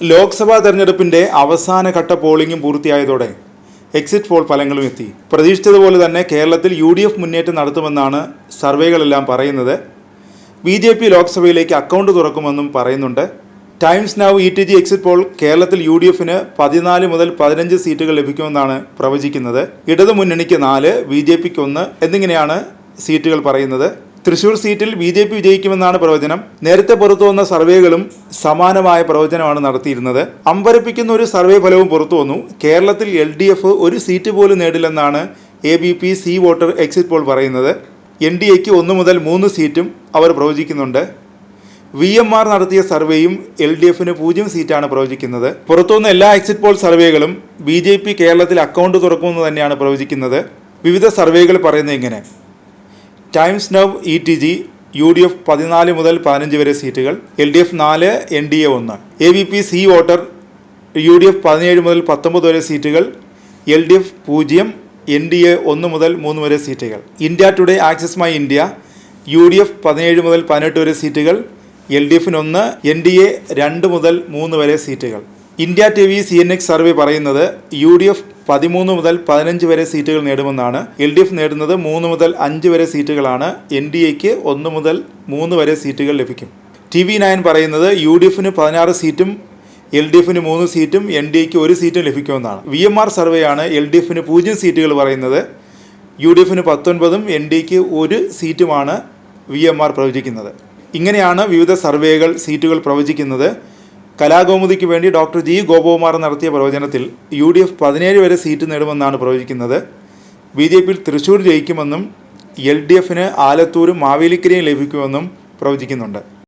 ലോക്സഭാ തെരഞ്ഞെടുപ്പിന്റെ അവസാനഘട്ട പോളിംഗും പൂർത്തിയായതോടെ exit poll ഫലങ്ങളും എത്തി. പ്രതീക്ഷിച്ചതുപോലെ തന്നെ കേരളത്തിൽ UDF മുന്നേറ്റം നടത്തുമെന്നാണ് സർവേകളെല്ലാം പറയുന്നത്. BJP ലോക്സഭയിലേക്ക് അക്കൗണ്ട് തുറക്കുമെന്നും പറയുന്നുണ്ട്. Times now ETG exit poll കേരളത്തിൽ UDFന് 14 മുതൽ 15 സീറ്റുകൾ ലഭിക്കുമെന്നാണ് പ്രവചിക്കുന്നത്. ഇടതുമുന്നണിക്ക് 4, BJPക്ക് 1 എന്നിങ്ങനെയാണ് സീറ്റുകൾ പറയുന്നത്. തൃശൂർ സീറ്റിൽ BJP വിജയിക്കുമെന്നാണ് പ്രവചനം. നേരത്തെ പുറത്തു വന്ന സർവേകളും സമാനമായ പ്രവചനമാണ് നടത്തിയിരുന്നത്. അമ്പരപ്പിക്കുന്ന ഒരു സർവേ ഫലവും പുറത്തു വന്നു. കേരളത്തിൽ LDF ഒരു സീറ്റ് പോലും നേടില്ലെന്നാണ് ABP C voter exit poll പറയുന്നത്. NDAക്ക് 1 മുതൽ 3 സീറ്റും അവർ പ്രവചിക്കുന്നുണ്ട്. VMR നടത്തിയ സർവേയും LDFന് 0 സീറ്റാണ് പ്രവചിക്കുന്നത്. പുറത്തുവന്ന എല്ലാ എക്സിറ്റ് പോൾ സർവേകളും BJP കേരളത്തിൽ അക്കൗണ്ട് തുറക്കുമെന്ന് തന്നെയാണ് പ്രവചിക്കുന്നത്. വിവിധ സർവേകൾ പറയുന്നത് ഇങ്ങനെ: ടൈംസ് നൗ ETG UDF 14 മുതൽ 15 വരെ സീറ്റുകൾ, LDF 4, NDA 1. ABP C voter UDF 17 മുതൽ 19 വരെ സീറ്റുകൾ, LDF 0, NDA 1 മുതൽ 3 വരെ സീറ്റുകൾ. India today axis my India UDF 17 മുതൽ 18 വരെ സീറ്റുകൾ, LDFന് 1, NDA 2 മുതൽ 3 വരെ സീറ്റുകൾ. ഇന്ത്യ TV CNX സർവേ പറയുന്നത് UDF 13 മുതൽ 15 വരെ സീറ്റുകൾ നേടുമെന്നാണ്. LDF നേടുന്നത് 3 മുതൽ 5 വരെ സീറ്റുകളാണ്. NDAക്ക് 1 മുതൽ 3 വരെ സീറ്റുകൾ ലഭിക്കും. TV9 പറയുന്നത് UDFന് 16 സീറ്റും LDFന് 3 സീറ്റും NDAക്ക് 1 സീറ്റും ലഭിക്കുമെന്നാണ്. VMR സർവേയാണ് LDFന് 0 സീറ്റുകൾ പറയുന്നത്. UDFന് 19ഉം NDAക്ക് 1 സീറ്റുമാണ് VMR പ്രവചിക്കുന്നത്. ഇങ്ങനെയാണ് വിവിധ സർവേകൾ സീറ്റുകൾ പ്രവചിക്കുന്നത്. കലാകൗമുദിക്ക് വേണ്ടി ഡോക്ടർ G ഗോപകുമാർ നടത്തിയ പ്രവചനത്തിൽ UDF 17 വരെ സീറ്റ് നേടുമെന്നാണ് പ്രവചിക്കുന്നത്. BJPയിൽ തൃശ്ശൂർ ജയിക്കുമെന്നും LDFന് ആലത്തൂരും മാവേലിക്കരയും ലഭിക്കുമെന്നും പ്രവചിക്കുന്നുണ്ട്.